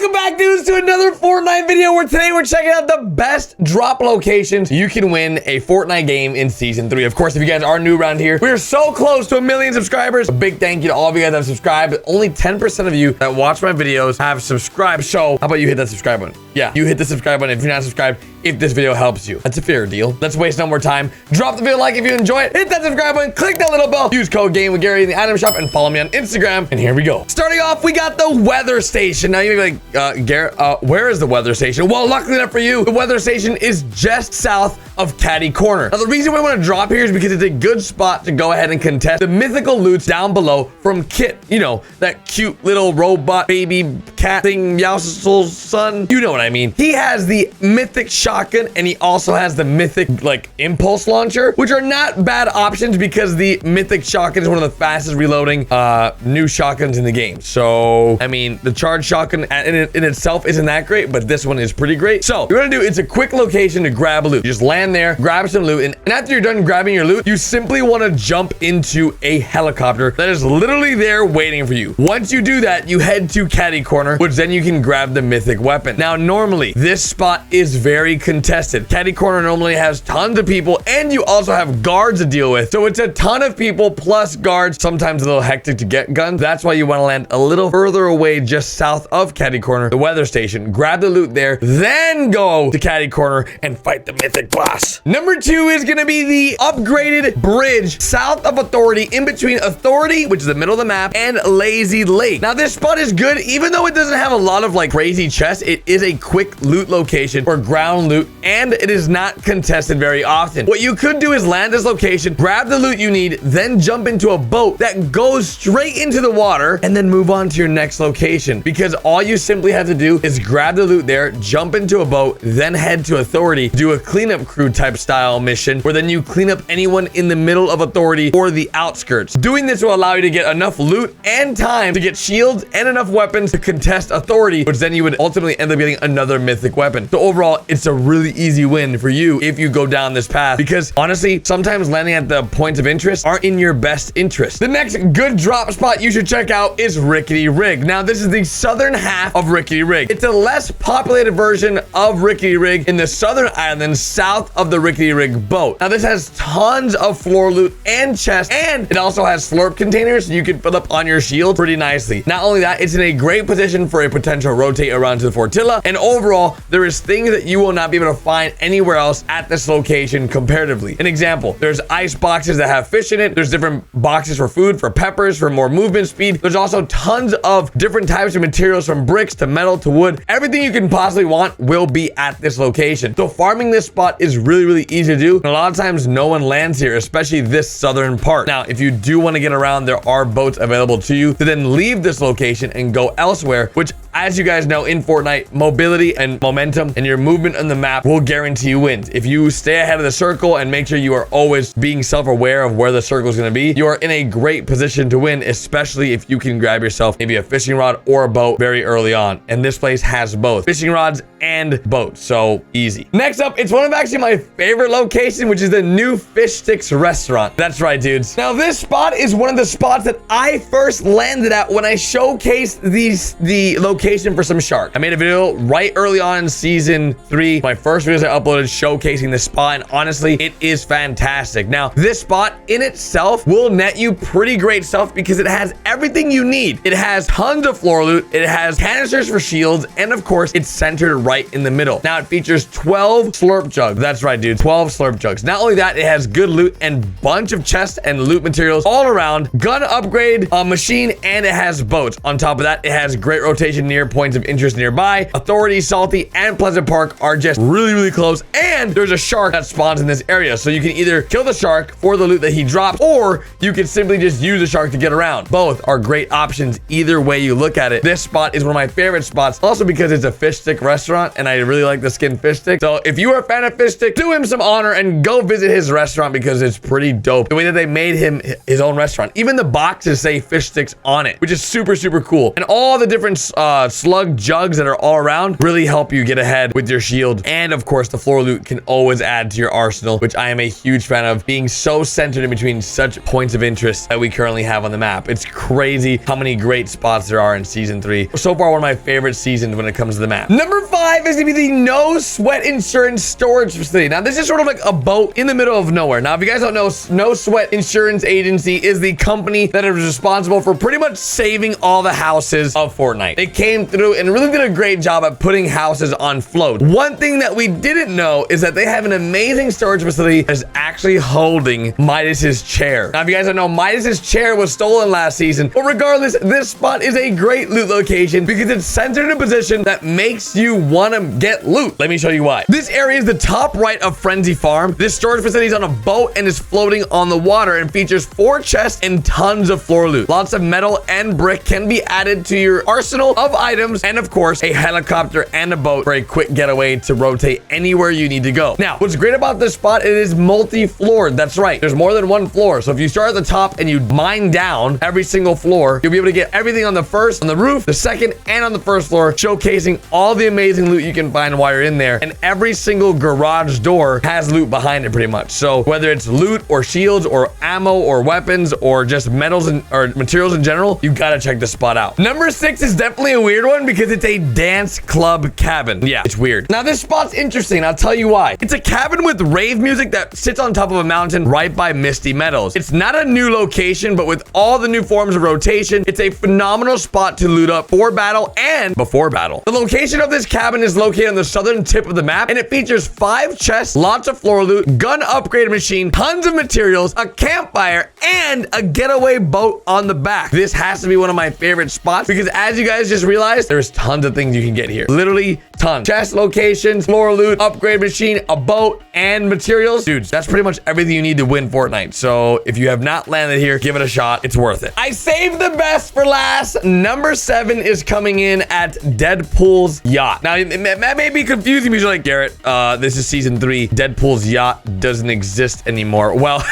Welcome back, dudes, to another Fortnite video where today we're checking out the best drop locations you can win a Fortnite game in Season 3. Of course, if you guys are new around here, we are so close to 1 million subscribers. A big thank you to all of you guys that have subscribed. Only 10% of you that watch my videos have subscribed. So how about you hit that subscribe button? Yeah, you hit the subscribe button if you're not subscribed, if this video helps you. That's a fair deal. Let's waste no more time. Drop the video like if you enjoy it. Hit that subscribe button. Click that little bell. Use code GamingWithGarry in the item shop and follow me on Instagram. And here we go. Starting off, we got the weather station. Now you may be like, Garrett, where is the weather station? Well, luckily enough for you, the weather station is just south of Caddy Corner. Now, the reason we want to drop here is because it's a good spot to go ahead and contest the mythical loots down below from Kit. You know, that cute little robot baby cat thing, Meows's son. You know what I mean. He has the mythic shotgun and he also has the mythic, like, impulse launcher, which are not bad options because the mythic shotgun is one of the fastest reloading new shotguns in the game. So, I mean, the charge shotgun in itself isn't that great, but this one is pretty great. So, what you're gonna do, it's a quick location to grab a loot. You just land there, grab some loot, and after you're done grabbing your loot, you simply want to jump into a helicopter that is literally there waiting for you. Once you do that, you head to Caddy Corner, which then you can grab the mythic weapon. Now, normally, this spot is very contested. Caddy Corner normally has tons of people, and you also have guards to deal with. So it's a ton of people plus guards, sometimes a little hectic to get guns. That's why you want to land a little further away, just south of Caddy Corner, the weather station. Grab the loot there, then go to Caddy Corner and fight the mythic boss. Number 2 is going to be the upgraded bridge south of Authority, in between Authority, which is the middle of the map, and Lazy Lake. Now, this spot is good, even though it doesn't have a lot of like crazy chests. It is a quick loot location for ground loot, and it is not contested very often. What you could do is land this location, grab the loot you need, then jump into a boat that goes straight into the water, and then move on to your next location. Because all you simply have to do is grab the loot there, jump into a boat, then head to Authority, do a cleanup crew type style mission, where then you clean up anyone in the middle of Authority or the outskirts. Doing this will allow you to get enough loot and time to get shields and enough weapons to contest Authority, which then you would ultimately end up getting another mythic weapon. So overall, it's a really easy win for you if you go down this path, because honestly, sometimes landing at the points of interest aren't in your best interest. The next good drop spot you should check out is Rickety Rig. Now, this is the southern half of Rickety Rig. It's a less populated version of Rickety Rig in the southern islands south of the Rickety Rig boat. Now, this has tons of floor loot and chests, and it also has slurp containers so you can fill up on your shield pretty nicely. Not only that, it's in a great position for a potential rotate around to the Fortilla, and overall, there is things that you will not be able to find anywhere else at this location comparatively. An example, there's ice boxes that have fish in it. There's different boxes for food, for peppers, for more movement speed. There's also tons of different types of materials, from bricks to metal to wood. Everything you can possibly want will be at this location. So farming this spot is really easy to do. And a lot of times no one lands here, especially this southern part. Now, if you do want to get around, there are boats available to you to then leave this location and go elsewhere, which, as you guys know, in Fortnite, mobility and momentum and your movement on the map will guarantee you wins. If you stay ahead of the circle and make sure you are always being self-aware of where the circle is going to be, you are in a great position to win, especially if you can grab yourself maybe a fishing rod or a boat very early on. And this place has both fishing rods and boats, so easy. Next up, it's one of actually my favorite locations, which is the new Fishsticks restaurant. That's right, dudes. Now, this spot is one of the spots that I first landed at when I showcased the location for some shark. I made a video right early on in Season 3. My first videos I uploaded showcasing this spot, and honestly, it is fantastic. Now, this spot in itself will net you pretty great stuff because it has everything you need. It has tons of floor loot, it has canisters for shields, and of course, it's centered right in the middle. Now, it features 12 slurp jugs. That's right, dude, 12 slurp jugs. Not only that, it has good loot and bunch of chests and loot materials all around, gun upgrade, machine, and it has boats. On top of that, it has great rotation near points of interest nearby. Authority, Salty, and Pleasant Park are just really close, and there's a shark that spawns in this area, so you can either kill the shark for the loot that he drops, or you can simply just use the shark to get around. Both are great options either way you look at it. This spot is one of my favorite spots, also because it's a fish stick restaurant, and I really like the skin fish stick. So if you are a fan of fish stick, do him some honor and go visit his restaurant because it's pretty dope. The way that they made him his own restaurant. Even the boxes say fish sticks on it, which is super cool. And all the different slug jugs that are all around really help you get ahead with your shield. And of course, the floor loot can always add to your arsenal, which I am a huge fan of, being so centered in between such points of interest that we currently have on the map. It's crazy how many great spots there are in season 3. So far, one of my favorite seasons when it comes to the map. Number 5 is gonna be the no sweat insurance storage facility. Now, this is sort of like a boat in the middle of nowhere. Now, if you guys don't know, No Sweat Insurance Agency is the company that is responsible for pretty much saving all the houses of Fortnite. They came through and really did a great job at putting houses on float. One thing that we didn't know is that they have an amazing storage facility that is actually holding Midas's chair. Now, if you guys don't know, Midas's chair was stolen last season, but regardless, this spot is a great loot location because it's centered in a position that makes you want to get loot. Let me show you why. This area is the top right of Frenzy Farm. This storage facility is on a boat and is floating on the water and features 4 chests and tons of floor loot. Lots of metal and brick can be added to your arsenal of items, and of course, a helicopter and a boat for a quick getaway to rotate anywhere you need to go. Now, what's great about this spot, it is multi-floored. That's right. There's more than one floor. So if you start at the top and you mine down every single floor, you'll be able to get everything on the first, on the roof, the second, and on the first floor, showcasing all the amazing loot you can find while you're in there. And every single garage door has loot behind it pretty much. So whether it's loot or shields or ammo or weapons or just metals or materials in general, you gotta check this spot out. Number 6 is definitely a weird one because it's a dance club cabin. Yeah, it's weird. Now this spot's interesting. I'll tell you why. It's a cabin with rave music that sits on top of a mountain right by Misty Meadows. It's not a new location, but with all the new forms of rotation, it's a phenomenal spot to loot up for battle and before battle. The location of this cabin is located on the southern tip of the map, and it features 5 chests, lots of floor loot, gun upgrade machine, tons of materials, a campfire, and a getaway boat on the back. This has to be one of my favorite spots because as you guys just realized, there's tons of things you can get here. Literally tons. Chest locations, floor loot, upgrade machine, a boat, and materials. Dudes, that's pretty much everything you need to win Fortnite. So if you have not landed here, give it a shot. It's worth it. I saved the best for last. Number 7 is coming in at Deadpool's Yacht. Now, that may be confusing because you're like, Garrett, this is season 3. Deadpool's Yacht doesn't exist anymore. Well,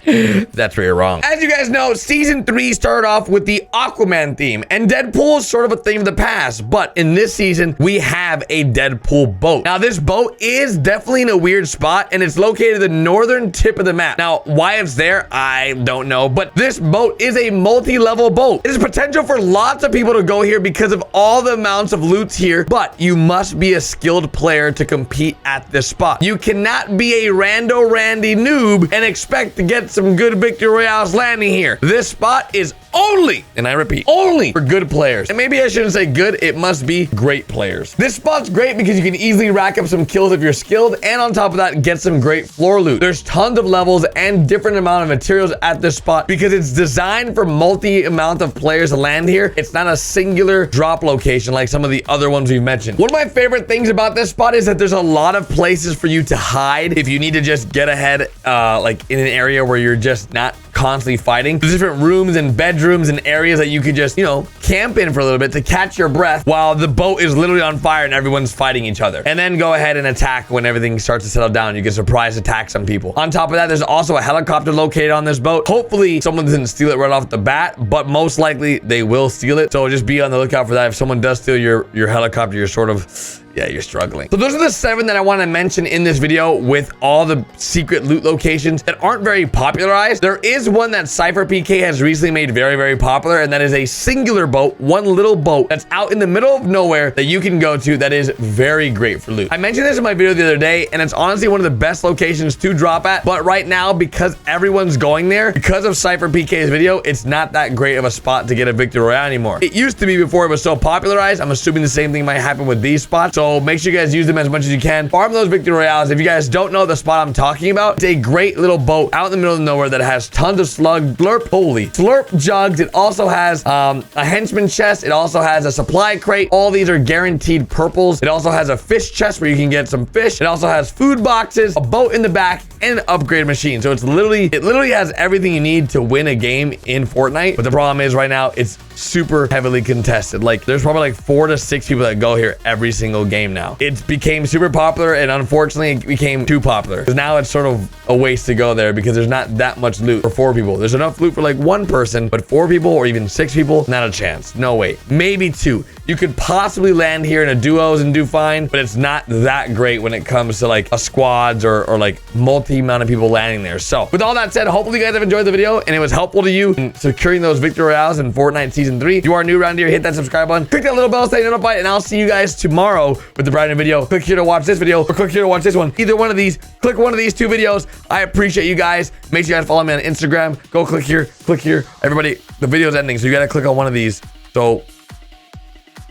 that's where you're wrong. As you guys know, season 3 started off with the Aquaman theme, and Deadpool is sort of a thing of the past, but in this season, we have a Deadpool boat. Now, this boat is definitely in a weird spot, and it's located at the northern tip of the map. Now, why it's there, I don't know, but this boat is a multi-level boat. There's potential for lots of people to go here because of all the amounts of loot here, but you must be a skilled player to compete at this spot. You cannot be a rando randy noob and expect to get some good victory royales landing here. This spot is only, and I repeat, only for good players. And maybe I shouldn't say good, it must be great players. This spot's great because you can easily rack up some kills if you're skilled, and on top of that, get some great floor loot. There's tons of levels and different amount of materials at this spot because it's designed for multi amount of players to land here. It's not a singular drop location like some of the other ones we've mentioned. One of my favorite things about this spot is that there's a lot of places for you to hide if you need to just get ahead, like in an area where you're just not constantly fighting. There's different rooms and bedrooms and areas that you could just, you know, camp in for a little bit to catch your breath while the boat is literally on fire and everyone's fighting each other. And then go ahead and attack when everything starts to settle down. You can surprise attack some people. On top of that, there's also a helicopter located on this boat. Hopefully someone doesn't steal it right off the bat, but most likely they will steal it. So just be on the lookout for that. If someone does steal your helicopter, you're sort of, yeah, you're struggling. So those are the 7 that I want to mention in this video with all the secret loot locations that aren't very popularized. There is one that Cypher PK has recently made very, very popular, and that is a singular boat, one little boat that's out in the middle of nowhere that you can go to that is very great for loot. I mentioned this in my video the other day, and it's honestly one of the best locations to drop at, but right now, because everyone's going there, because of Cypher PK's video, it's not that great of a spot to get a victory royale anymore. It used to be before it was so popularized. I'm assuming the same thing might happen with these spots. So make sure you guys use them as much as you can. Farm those victory royales. If you guys don't know the spot I'm talking about, it's a great little boat out in the middle of nowhere that has tons of slurp jugs. It also has a henchman chest. It also has a supply crate. All these are guaranteed purples. It also has a fish chest where you can get some fish. It also has food boxes, a boat in the back, and an upgrade machine. So it literally has everything you need to win a game in Fortnite. But the problem is right now it's super heavily contested. Like there's probably like 4 to 6 people that go here every single game now. It became super popular, and unfortunately it became too popular because now it's sort of a waste to go there because there's not that much loot for 4 people. There's enough loot for like 1 person, but 4 people or even 6 people, not a chance. No way. Maybe 2. You could possibly land here in a duos and do fine, but it's not that great when it comes to like a squads or like multi amount of people landing there. So with all that said, hopefully you guys have enjoyed the video and it was helpful to you in securing those victory royales in Fortnite Season 3. If you are new around here, hit that subscribe button, click that little bell, stay notified, and I'll see you guys tomorrow with the brand new video. Click here to watch this video or click here to watch this one. Either one of these, click one of these 2 videos. I appreciate you guys. Make sure you guys follow me on Instagram. Go click here, click here. Everybody, the video's ending, so you gotta click on one of these. So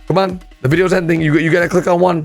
come on, the video's ending. You gotta click on one.